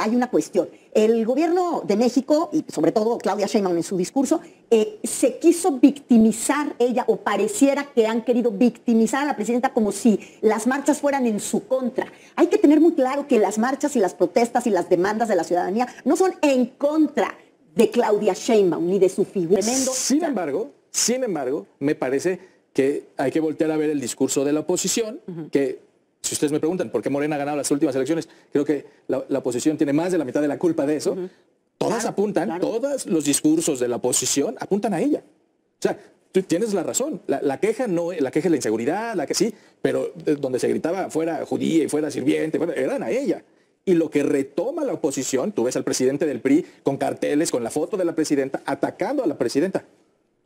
hay una cuestión. El gobierno de México, y sobre todo Claudia Sheinbaum en su discurso, se quiso victimizar ella, o pareciera que han querido victimizar a la presidenta como si las marchas fueran en su contra. Hay que tener muy claro que las marchas y las protestas y las demandas de la ciudadanía no son en contra de Claudia Sheinbaum ni de su figura. Sin embargo, me parece que hay que voltear a ver el discurso de la oposición, que si ustedes me preguntan por qué Morena ha ganado las últimas elecciones, creo que la oposición tiene más de la mitad de la culpa de eso. Todas apuntan, todos los discursos de la oposición apuntan a ella. O sea, tú tienes la razón. La queja es la inseguridad, la que sí, pero donde se gritaba fuera judía y fuera sirviente, eran a ella. Y lo que retoma la oposición, tú ves al presidente del PRI con carteles, con la foto de la presidenta, atacando a la presidenta.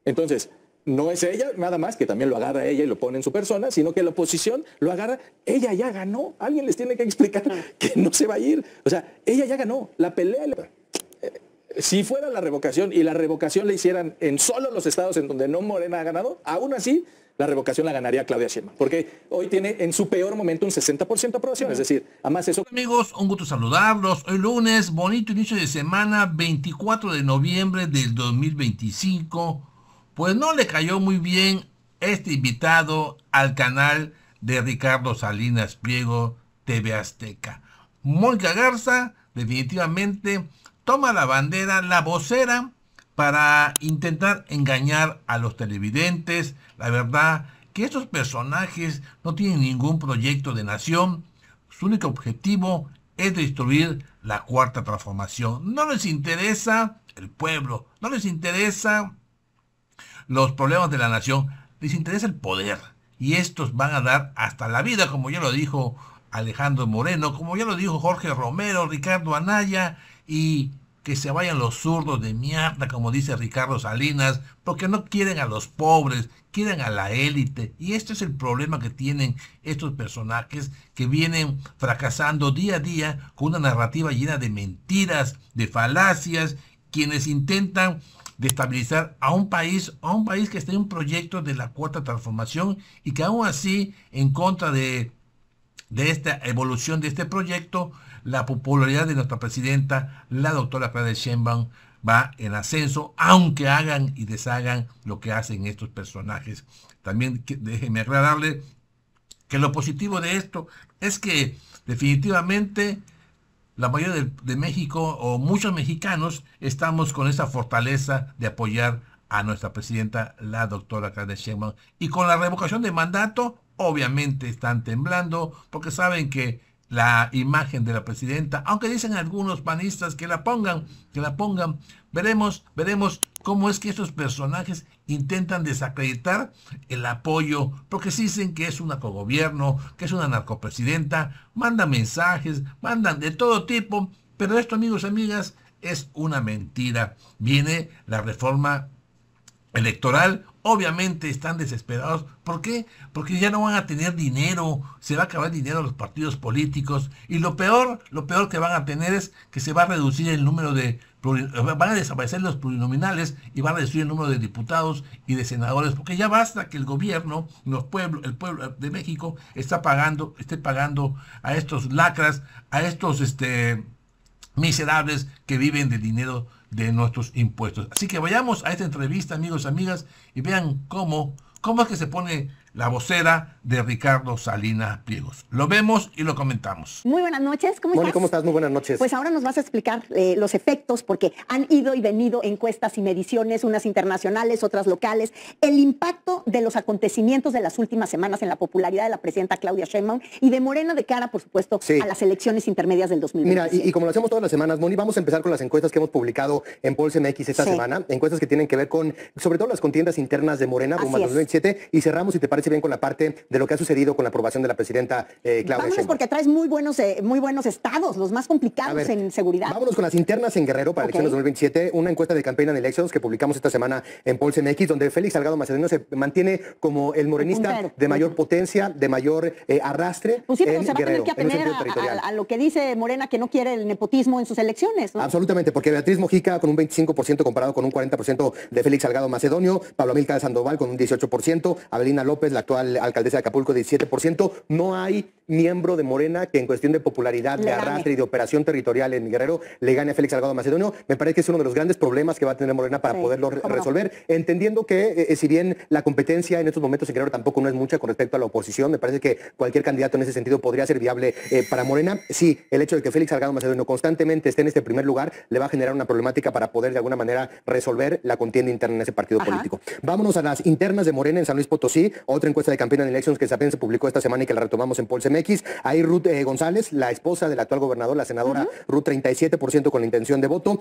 Entonces, no es ella nada más, que también lo agarra ella y lo pone en su persona, sino que la oposición lo agarra. Ella ya ganó. Alguien les tiene que explicar que no se va a ir. O sea, ella ya ganó. La pelea. Si fuera la revocación y la revocación la hicieran en solo los estados en donde no Morena ha ganado, aún así la revocación la ganaría Claudia Sheinbaum, porque hoy tiene en su peor momento un 60% de aprobación. Es decir, además eso... Amigos, un gusto saludarlos. Hoy lunes, bonito inicio de semana, 24 de noviembre del 2025. Pues no le cayó muy bien este invitado al canal de Ricardo Salinas Pliego, TV Azteca. Mónica Garza definitivamente toma la bandera, la vocera, para intentar engañar a los televidentes. La verdad que estos personajes no tienen ningún proyecto de nación. Su único objetivo es destruir la Cuarta Transformación. No les interesa el pueblo, no les interesa los problemas de la nación, les interesa el poder. Y estos van a dar hasta la vida, como ya lo dijo Alejandro Moreno, como ya lo dijo Jorge Romero, Ricardo Anaya, y que se vayan los zurdos de mierda, como dice Ricardo Salinas, porque no quieren a los pobres, quieren a la élite. Y este es el problema que tienen estos personajes que vienen fracasando día a día con una narrativa llena de mentiras, de falacias, quienes intentan destabilizar a un país que está en un proyecto de la Cuarta Transformación y que aún así, en contra de esta evolución de este proyecto, la popularidad de nuestra presidenta, la doctora Claudia Sheinbaum, va en ascenso, aunque hagan y deshagan lo que hacen estos personajes. También déjenme aclararle que lo positivo de esto es que definitivamente la mayoría de México, o muchos mexicanos, estamos con esa fortaleza de apoyar a nuestra presidenta, la doctora Claudia Sheinbaum. Y con la revocación de mandato, obviamente están temblando, porque saben que la imagen de la presidenta, aunque dicen algunos panistas que la pongan, veremos cómo es que estos personajes intentan desacreditar el apoyo, porque sí dicen que es un narcogobierno, que es una narcopresidenta, mandan mensajes, mandan de todo tipo, pero esto, amigos y amigas, es una mentira. Viene la reforma electoral, obviamente están desesperados. ¿Por qué? Porque ya no van a tener dinero, se va a acabar el dinero a los partidos políticos, y lo peor que van a tener es que se va a reducir el número de, van a desaparecer los plurinominales y van a reducir el número de diputados y de senadores, porque ya basta que el gobierno, el pueblo de México esté pagando a estos lacras, a estos miserables que viven del dinero de nuestros impuestos. Así que vayamos a esta entrevista, amigos y amigas, y vean cómo es que se pone la vocera de Ricardo Salinas Pliegos. Lo vemos y lo comentamos. Muy buenas noches, ¿cómo estás? ¿Cómo estás? Muy buenas noches. Pues ahora nos vas a explicar los efectos, porque han ido y venido encuestas y mediciones, unas internacionales, otras locales, el impacto de los acontecimientos de las últimas semanas en la popularidad de la presidenta Claudia Sheinbaum y de Morena de cara, por supuesto, a las elecciones intermedias del 2020. Mira, y como lo hacemos todas las semanas, Moni, vamos a empezar con las encuestas que hemos publicado en Pulse MX esta semana, encuestas que tienen que ver con, sobre todo, las contiendas internas de Morena rumbo al 2027, y cerramos, si te parece bien, con la parte de lo que ha sucedido con la aprobación de la presidenta Claudia Sheinbaum. Porque traes muy buenos estados, los más complicados en seguridad. Vámonos con las internas en Guerrero para elecciones 2027, una encuesta de Campaign and Elections que publicamos esta semana en Pulse MX, donde Félix Salgado Macedonio se mantiene como el morenista de mayor potencia, de mayor arrastre. Pues sí, pero en se va Guerrero, a tener que atener a lo que dice Morena, que no quiere el nepotismo en sus elecciones, ¿no? Absolutamente, porque Beatriz Mojica con un 25% comparado con un 40% de Félix Salgado Macedonio, Pablo Amílcar Sandoval con un 18%, Avelina López, la actual alcaldesa de Acapulco, 17%. No hay miembro de Morena que en cuestión de popularidad, de arrastre y de operación territorial en Guerrero le gane a Félix Salgado Macedonio. Me parece que es uno de los grandes problemas que va a tener Morena para poderlo resolver, entendiendo que si bien la competencia en estos momentos en Guerrero tampoco no es mucha con respecto a la oposición, me parece que cualquier candidato en ese sentido podría ser viable para Morena. Sí, el hecho de que Félix Salgado Macedonio constantemente esté en este primer lugar le va a generar una problemática para poder de alguna manera resolver la contienda interna en ese partido político. Vámonos a las internas de Morena en San Luis Potosí, otra encuesta de Campaign Elections que apenas se publicó esta semana y que la retomamos en Pulse MX. Ahí Ruth González, la esposa del actual gobernador, la senadora Ruth, 37% con la intención de voto,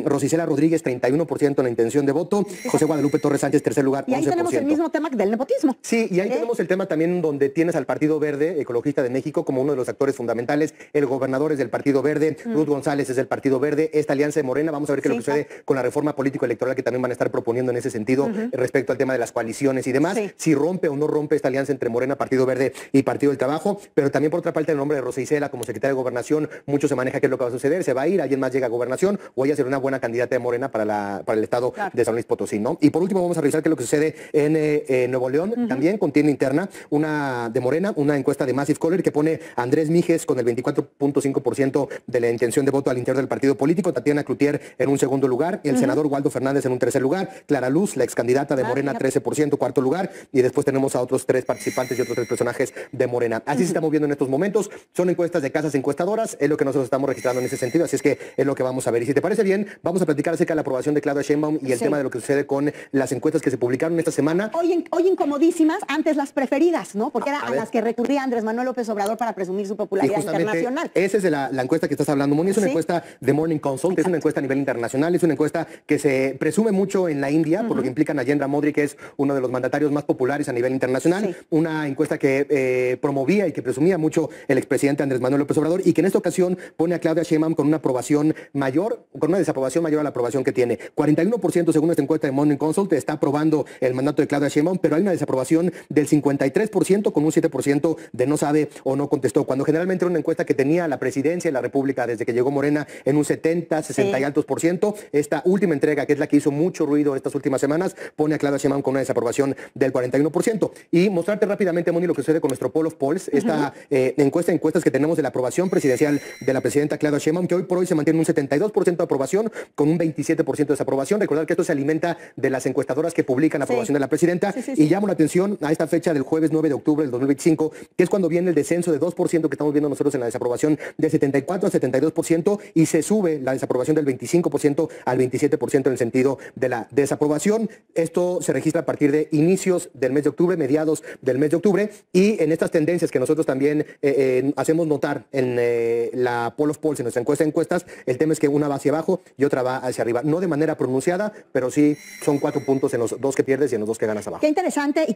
Rosicela Rodríguez, 31% en la intención de voto, José Guadalupe Torres Sánchez, tercer lugar, 11%. Y ahí tenemos el mismo tema del nepotismo. Sí, y ahí tenemos el tema también donde tienes al Partido Verde Ecologista de México como uno de los actores fundamentales. El gobernador es del Partido Verde, Ruth González es del Partido Verde, esta alianza de Morena, vamos a ver qué es lo que sucede con la reforma político-electoral que también van a estar proponiendo en ese sentido respecto al tema de las coaliciones y demás, si rompe o no rompe esta alianza entre Morena, Partido Verde y Partido del Trabajo, pero también por otra parte el nombre de Rosa Isela como secretaria de Gobernación, mucho se maneja qué es lo que va a suceder, se va a ir, alguien más llega a Gobernación o ella será una buena candidata de Morena para el estado de San Luis Potosí, ¿no? Y por último vamos a revisar qué es lo que sucede en Nuevo León, también contienda interna, una de Morena, una encuesta de Massive Caller que pone a Andrés Mijes con el 24.5% de la intención de voto al interior del partido político, Tatiana Cloutier en un segundo lugar, el senador Waldo Fernández en un tercer lugar, Clara Luz, la excandidata de Morena, 13%, cuarto lugar, y después tenemos a otros 3 participantes y otros 3 personajes de Morena. Así se está moviendo en estos momentos, son encuestas de casas encuestadoras, es lo que nosotros estamos registrando en ese sentido, así es que es lo que vamos a ver. Y si te parece bien, vamos a platicar acerca de la aprobación de Claudia Sheinbaum y el tema de lo que sucede con las encuestas que se publicaron esta semana. Hoy incomodísimas, antes las preferidas, ¿no? Porque era a las que recurría Andrés Manuel López Obrador para presumir su popularidad internacional. Esa es la encuesta que estás hablando, Moni, es una encuesta de Morning Consult, es una encuesta a nivel internacional, es una encuesta que se presume mucho en la India, por lo que implica a Narendra Modi, que es uno de los mandatarios más populares a nivel internacional, una encuesta que promovía y que presumía mucho el expresidente Andrés Manuel López Obrador y que en esta ocasión pone a Claudia Sheinbaum con una aprobación mayor, con una desaprobación mayor a la aprobación que tiene. 41% según esta encuesta de Morning Consult está aprobando el mandato de Claudia Sheinbaum, pero hay una desaprobación del 53% con un 7% de no sabe o no contestó, cuando generalmente era una encuesta que tenía la presidencia de la República desde que llegó Morena en un 70, 60 y altos por ciento. Esta última entrega, que es la que hizo mucho ruido estas últimas semanas, pone a Claudia Sheinbaum con una desaprobación del 41%. Y mostrarte rápidamente, Moni, lo que sucede con nuestro Poll of Polls, esta encuestas que tenemos de la aprobación presidencial de la presidenta Claudia Sheinbaum, que hoy por hoy se mantiene un 72% de aprobación con un 27% de desaprobación. Recordar que esto se alimenta de las encuestadoras que publican la aprobación de la presidenta y llamo la atención a esta fecha del jueves 9 de octubre del 2025, que es cuando viene el descenso de 2% que estamos viendo nosotros en la desaprobación de 74 a 72% y se sube la desaprobación del 25% al 27% en el sentido de la desaprobación. Esto se registra a partir de inicios del mes de octubre, mediados del mes de octubre, y en estas tendencias que nosotros también hacemos notar en la Poll of Polls, en nuestra encuesta de encuestas, el tema es que una va hacia abajo y otra va hacia arriba. No de manera pronunciada, pero sí son 4 puntos en los 2 que pierdes y en los 2 que ganas abajo. Qué interesante y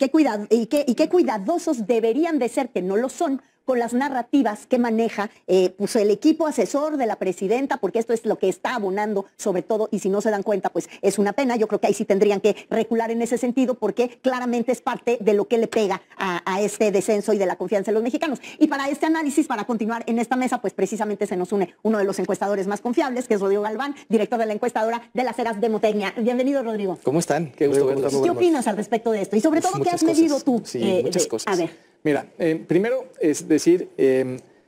qué cuidadosos deberían de ser, que no lo son, con las narrativas que maneja pues el equipo asesor de la presidenta, porque esto es lo que está abonando sobre todo, y si no se dan cuenta, pues es una pena. Yo creo que ahí sí tendrían que recular en ese sentido, porque claramente es parte de lo que le pega a este descenso y de la confianza de los mexicanos. Y para este análisis, para continuar en esta mesa, pues precisamente se nos une uno de los encuestadores más confiables, que es Rodrigo Galván, director de la encuestadora de las Heras Demotecnia. Bienvenido, Rodrigo. ¿Cómo están? Qué gusto verlos. ¿Qué opinas al respecto de esto? Y sobre todo, ¿qué has medido tú? Sí, muchas cosas. A ver. Mira, primero es decir,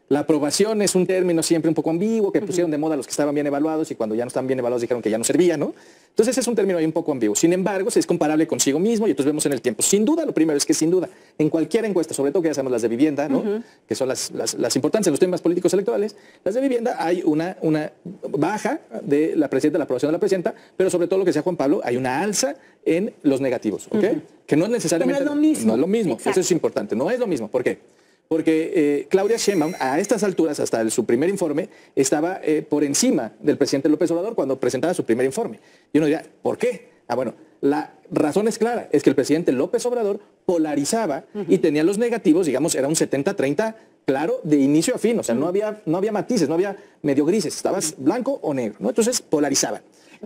la aprobación es un término siempre un poco ambiguo, que pusieron de moda los que estaban bien evaluados y cuando ya no estaban bien evaluados dijeron que ya no servía, ¿no? Entonces es un término ahí un poco ambiguo. Sin embargo, es comparable consigo mismo y entonces vemos en el tiempo. Sin duda, lo primero es que sin duda, en cualquier encuesta, sobre todo que ya sabemos las de vivienda, ¿no? Que son las importantes en los temas políticos electorales, las de vivienda hay una baja de la presidenta, la aprobación de la presidenta, pero sobre todo lo que decía Juan Pablo, hay una alza en los negativos, ¿ok? Que no es necesariamente... Que no es lo mismo. No es lo mismo, Exacto. eso es importante, no es lo mismo. ¿Por qué? Porque Claudia Sheinbaum, a estas alturas, hasta su primer informe, estaba por encima del presidente López Obrador cuando presentaba su primer informe. Y uno dirá, ¿por qué? Bueno, la razón es clara, es que el presidente López Obrador polarizaba y tenía los negativos, digamos, era un 70-30 claro de inicio a fin, o sea, no había matices, no había medio grises, estabas blanco o negro, ¿no? Entonces polarizaban.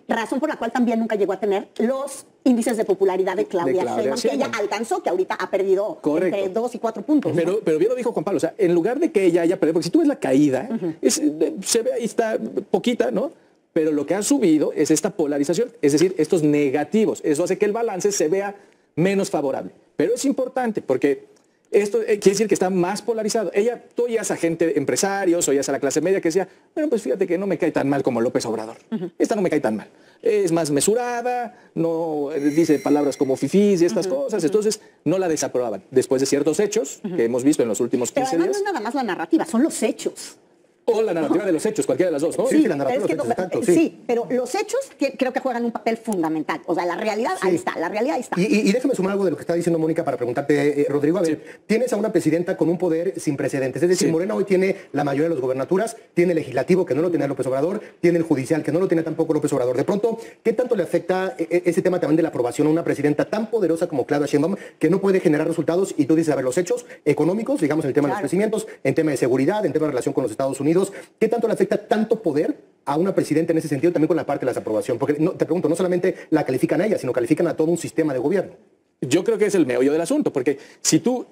Razón por la cual también nunca llegó a tener los índices de popularidad de Claudia Sheinbaum, que ella alcanzó, que ahorita ha perdido entre 2 y 4 puntos. Pero bien lo dijo Juan Pablo, o sea, en lugar de que ella haya perdido, porque si tú ves la caída, se ve ahí está poquita, ¿no? Pero lo que ha subido es esta polarización, es decir, estos negativos. Eso hace que el balance se vea menos favorable. Pero es importante porque esto quiere decir que está más polarizado. Tú oías a gente, empresarios, oías a la clase media que decía, bueno, pues fíjate que no me cae tan mal como López Obrador. Esta no me cae tan mal. Es más mesurada, no dice palabras como fifís y estas cosas, entonces no la desaprobaban. Después de ciertos hechos que hemos visto en los últimos 15 Pero además días. no es nada más la narrativa, son los hechos. O la narrativa de los hechos, cualquiera de las dos, ¿no? Sí, la narrativa de los hechos, exacto, sí, pero los hechos creo que juegan un papel fundamental. O sea, la realidad ahí está, la realidad ahí está. Y déjame sumar algo de lo que está diciendo Mónica para preguntarte, Rodrigo. A ver, tienes a una presidenta con un poder sin precedentes. Es decir, Morena hoy tiene la mayoría de las gobernaturas, tiene el legislativo que no lo tenía López Obrador, tiene el judicial que no lo tenía tampoco López Obrador. De pronto, ¿qué tanto le afecta ese tema también de la aprobación a una presidenta tan poderosa como Claudia Sheinbaum que no puede generar resultados? Y tú dices, a ver, los hechos económicos, digamos, en el tema de los crecimientos, en tema de seguridad, en tema de relación con los Estados Unidos, ¿qué tanto le afecta tanto poder a una presidenta en ese sentido, también con la parte de la desaprobación? Porque te pregunto, no solamente la califican a ella, sino califican a todo un sistema de gobierno. Yo creo que es el meollo del asunto, porque si tú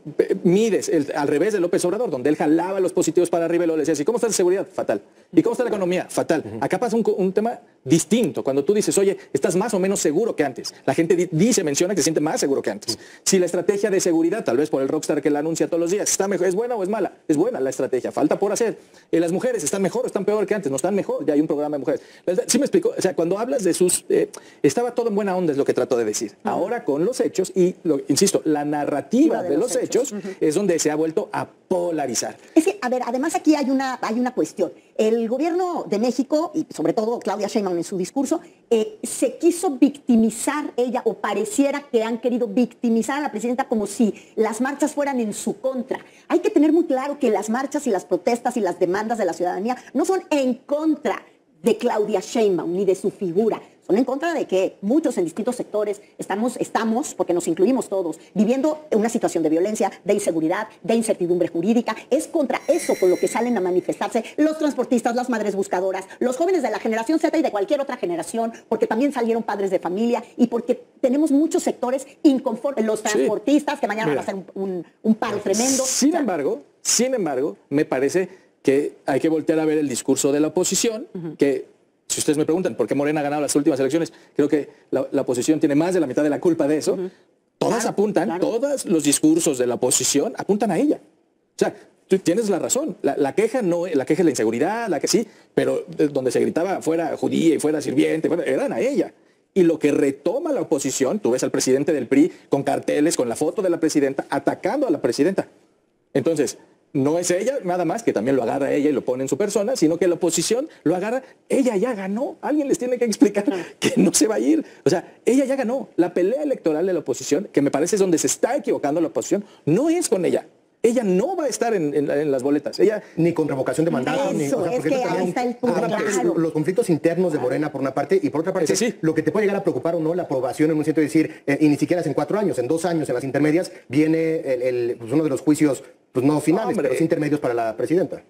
mides al revés de López Obrador, donde él jalaba los positivos para arriba y luego le decía, ¿y cómo está la seguridad? Fatal. ¿Y cómo está la economía? Fatal. Acá pasa un tema distinto. Cuando tú dices, oye, estás más o menos seguro que antes. La gente menciona que se siente más seguro que antes. Si la estrategia de seguridad, tal vez por el rockstar que la anuncia todos los días, ¿está mejor? ¿Es buena o es mala? Es buena la estrategia, falta por hacer. Las mujeres están mejor o están peor que antes, no están mejor, ya hay un programa de mujeres. ¿Sí me explico? O sea, cuando hablas de sus... estaba todo en buena onda, es lo que trato de decir. Ahora con los hechos, y insisto, la narrativa de los hechos es donde se ha vuelto a polarizar. Es que, a ver, además aquí hay una cuestión. El gobierno de México, y sobre todo Claudia Sheinbaum en su discurso, se quiso victimizar ella, o pareciera que han querido victimizar a la presidenta como si las marchas fueran en su contra. Hay que tener muy claro que las marchas y las protestas y las demandas de la ciudadanía no son en contra de Claudia Sheinbaum ni de su figura. Son en contra de que muchos en distintos sectores estamos, porque nos incluimos todos, viviendo una situación de violencia, de inseguridad, de incertidumbre jurídica. Es contra eso con lo que salen a manifestarse los transportistas, las madres buscadoras, los jóvenes de la generación Z y de cualquier otra generación, porque también salieron padres de familia y porque tenemos muchos sectores inconformes. Los transportistas, que mañana van a hacer un paro tremendo. Sin embargo, me parece que hay que voltear a ver el discurso de la oposición, que si ustedes me preguntan por qué Morena ha ganado las últimas elecciones, creo que la oposición tiene más de la mitad de la culpa de eso. Todas apuntan, todos los discursos de la oposición apuntan a ella. O sea, tú tienes la razón. La queja es la inseguridad, la que sí, pero donde se gritaba fuera judía y fuera sirviente, eran a ella. Y lo que retoma la oposición, tú ves al presidente del PRI con carteles, con la foto de la presidenta, atacando a la presidenta. Entonces, no es ella nada más, que también lo agarra ella y lo pone en su persona, sino que la oposición lo agarra. Ella ya ganó. Alguien les tiene que explicar que no se va a ir. O sea, ella ya ganó. La pelea electoral de la oposición, que me parece es donde se está equivocando la oposición, no es con ella. Ella no va a estar en las boletas. Ella ni con revocación de mandato. Eso, es que ahí está el punto. Claro. Los conflictos internos de Morena, por una parte, y por otra parte, lo que te puede llegar a preocupar o no, la aprobación en un sentido de decir, y ni siquiera es en 4 años, en 2 años, en las intermedias, viene uno de los juicios, pues no finales, pero sí intermedios para la presidenta.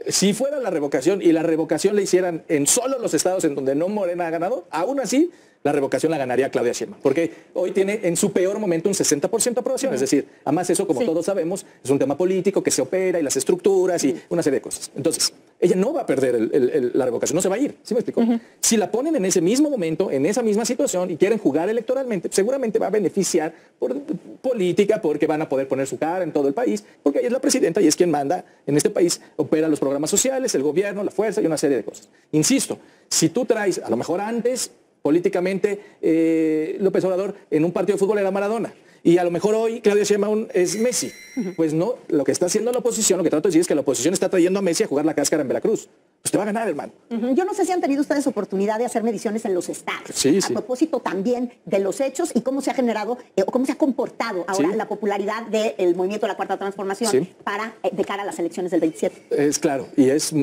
Si fuera la revocación y la revocación la hicieran en solo los estados en donde no Morena ha ganado, aún así la revocación la ganaría Claudia Sheinbaum, porque hoy tiene en su peor momento un 60% de aprobación, es decir, además eso, como todos sabemos, es un tema político que se opera y las estructuras y una serie de cosas. Entonces, ella no va a perder la revocación, no se va a ir, ¿sí me explico? Si la ponen en ese mismo momento, en esa misma situación y quieren jugar electoralmente, seguramente va a beneficiar por política, porque van a poder poner su cara en todo el país, porque ella es la presidenta y es quien manda en este país, opera los programas sociales, el gobierno, la fuerza y una serie de cosas. Insisto, si tú traes, a lo mejor antes, políticamente, López Obrador en un partido de fútbol era Maradona. Y a lo mejor hoy Claudia Sheinbaum es Messi. Pues no, lo que está haciendo la oposición, lo que trato de decir es que la oposición está trayendo a Messi a jugar la cáscara en Veracruz. Pues te va a ganar, hermano. Yo no sé si han tenido ustedes oportunidad de hacer mediciones en los estados. A propósito también de los hechos y cómo se ha generado, o cómo se ha comportado ahora la popularidad del movimiento de la Cuarta Transformación de cara a las elecciones del 27. Es claro, y es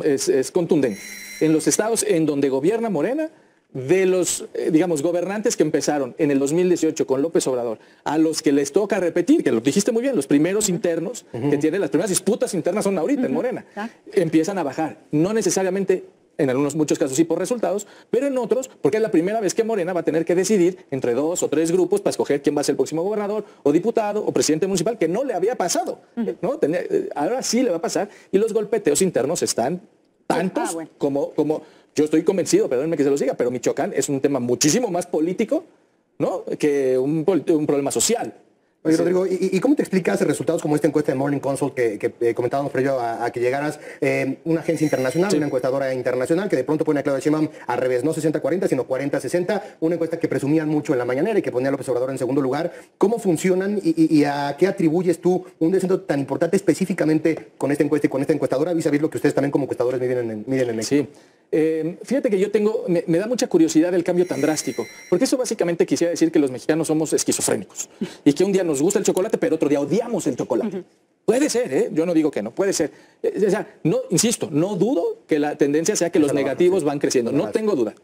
contundente. En los estados en donde gobierna Morena, de los, digamos, gobernantes que empezaron en el 2018 con López Obrador, a los que les toca repetir, que lo dijiste muy bien, los primeros internos que tienen, las primeras disputas internas son ahorita en Morena, empiezan a bajar. No necesariamente, en muchos casos sí por resultados, pero en otros, porque es la primera vez que Morena va a tener que decidir entre 2 o 3 grupos para escoger quién va a ser el próximo gobernador, o diputado, o presidente municipal, que no le había pasado. ¿No? Ahora sí le va a pasar, y los golpeteos internos están tantos como yo estoy convencido, perdónenme que se los diga, pero Michoacán es un tema muchísimo más político, ¿no?, que un problema social. Oye, Rodrigo, ¿y cómo te explicas resultados como esta encuesta de Morning Consult que comentábamos previo a que llegaras? Una agencia internacional, una encuestadora internacional que de pronto pone a Claudia Sheinbaum al revés, no 60-40, sino 40-60, una encuesta que presumían mucho en la mañanera y que ponía a López Obrador en segundo lugar. ¿Cómo funcionan y a qué atribuyes tú un descenso tan importante específicamente con esta encuesta y con esta encuestadora, vis-a-vis lo que ustedes también como encuestadores miden en México? Sí. Fíjate que me da mucha curiosidad el cambio tan drástico, porque eso básicamente quisiera decir que los mexicanos somos esquizofrénicos y que un día nos gusta el chocolate, pero otro día odiamos el chocolate. Puede ser, ¿eh? Yo no digo que no, puede ser. O sea, no, insisto, no dudo que la tendencia sea que los negativos van creciendo, no tengo duda.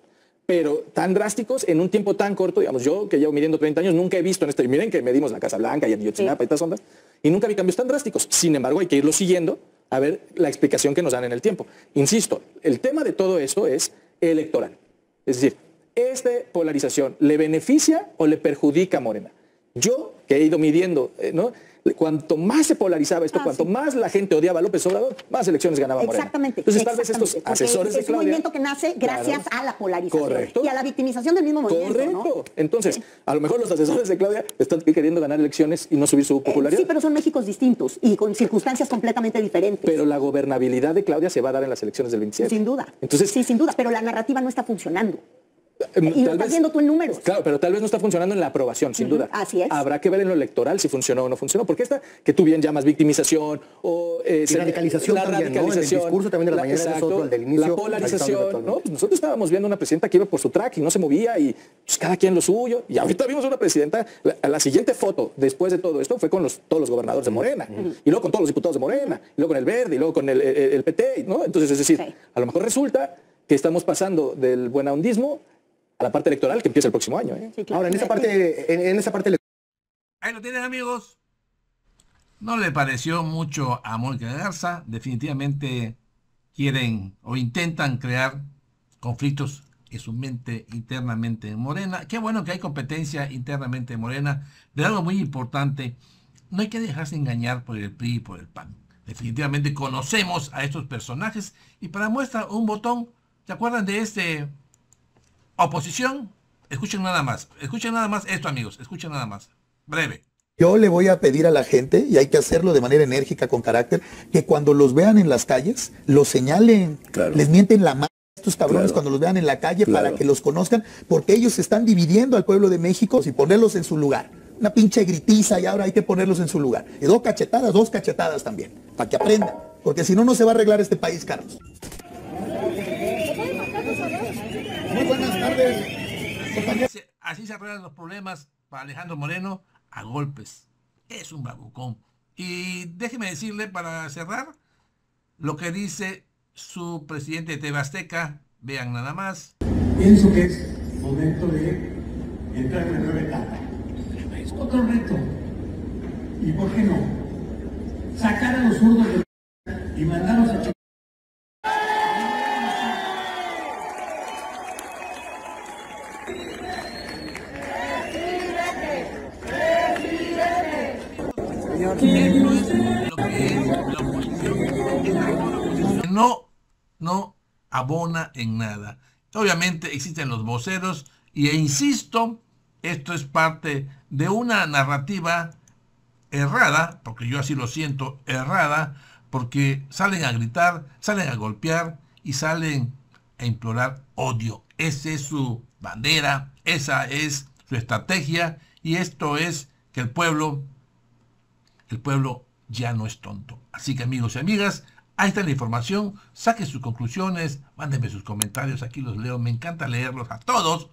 Pero tan drásticos en un tiempo tan corto, digamos, yo que llevo midiendo 30 años, nunca he visto en esto, y miren que medimos la Casa Blanca y en Ayotzinapa y estas ondas, y nunca vi cambios tan drásticos. Sin embargo, hay que irlo siguiendo a ver la explicación que nos dan en el tiempo. Insisto, el tema de todo eso es electoral. Es decir, ¿esta polarización le beneficia o le perjudica a Morena? Yo, que he ido midiendo, ¿no? Cuanto más se polarizaba esto, cuanto más la gente odiaba a López Obrador, más elecciones ganaba Morena. Exactamente. Entonces tal vez estos asesores de Claudia... Es un movimiento que nace gracias a la polarización. Correcto. Y a la victimización del mismo movimiento, Correcto. ¿no? Entonces, a lo mejor los asesores de Claudia están queriendo ganar elecciones y no subir su popularidad. Sí, pero son Méxicos distintos y con circunstancias completamente diferentes. Pero la gobernabilidad de Claudia se va a dar en las elecciones del 27. Sin duda. Entonces, sí, sin duda, pero la narrativa no está funcionando. Y lo estás viendo tú en números. Claro, pero tal vez no está funcionando en la aprobación, sin duda. Así es. Habrá que ver en lo electoral si funcionó o no funcionó, porque esta que tú bien llamas victimización o radicalización también, ¿no? En el discurso también de la mañana es otro, el del inicio. La polarización, ¿no? Pues nosotros estábamos viendo una presidenta que iba por su track y no se movía y pues, cada quien lo suyo. Y ahorita vimos una presidenta, la siguiente foto después de todo esto fue con todos los gobernadores de Morena, y luego con todos los diputados de Morena, y luego con el Verde, y luego con el PT, ¿no? Entonces, es decir, a lo mejor resulta que estamos pasando del buenahondismo a la parte electoral que empieza el próximo año. Sí, claro. Ahora, en esa parte... Ahí lo tienen, amigos. No le pareció mucho a Mónica Garza. Definitivamente quieren o intentan crear conflictos en su mente internamente en Morena. Qué bueno que hay competencia internamente en Morena. De algo muy importante, no hay que dejarse engañar por el PRI y por el PAN. Definitivamente conocemos a estos personajes y para muestra un botón, ¿se acuerdan de este... oposición? Escuchen nada más esto, amigos, escuchen nada más, breve. Yo le voy a pedir a la gente, y hay que hacerlo de manera enérgica, con carácter, que cuando los vean en las calles, los señalen, les mienten la mano a estos cabrones cuando los vean en la calle para que los conozcan, porque ellos están dividiendo al pueblo de México y ponerlos en su lugar. Una pinche gritiza y ahora hay que ponerlos en su lugar. Y dos cachetadas también, para que aprendan, porque si no, no se va a arreglar este país, Carlos. Muy buenas tardes. Así se arreglan los problemas para Alejandro Moreno, a golpes. Es un bravucón. Y déjeme decirle, para cerrar, lo que dice su presidente de TV Azteca. Vean nada más. Pienso que es momento de entrar en una nueva etapa. Es otro reto. ¿Y por qué no? Sacar a los zurdos de y mandarlos a... No abona en nada. Obviamente existen los voceros e insisto, esto es parte de una narrativa errada, porque yo así lo siento, errada, porque salen a gritar, salen a golpear y salen a implorar odio. Esa es su bandera, esa es su estrategia y esto es que el pueblo ya no es tonto. Así que, amigos y amigas, ahí está la información. Saquen sus conclusiones, mándenme sus comentarios, aquí los leo. Me encanta leerlos a todos,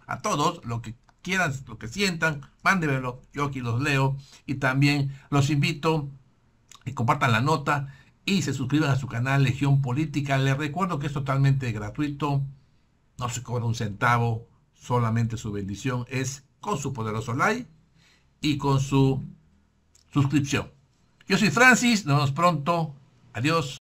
lo que quieran, lo que sientan, mándenmelo, yo aquí los leo. Y también los invito a que compartan la nota y se suscriban a su canal Legión Política. Les recuerdo que es totalmente gratuito, no se cobra un centavo, solamente su bendición es con su poderoso like y con su suscripción. Yo soy Francis, nos vemos pronto. Adiós.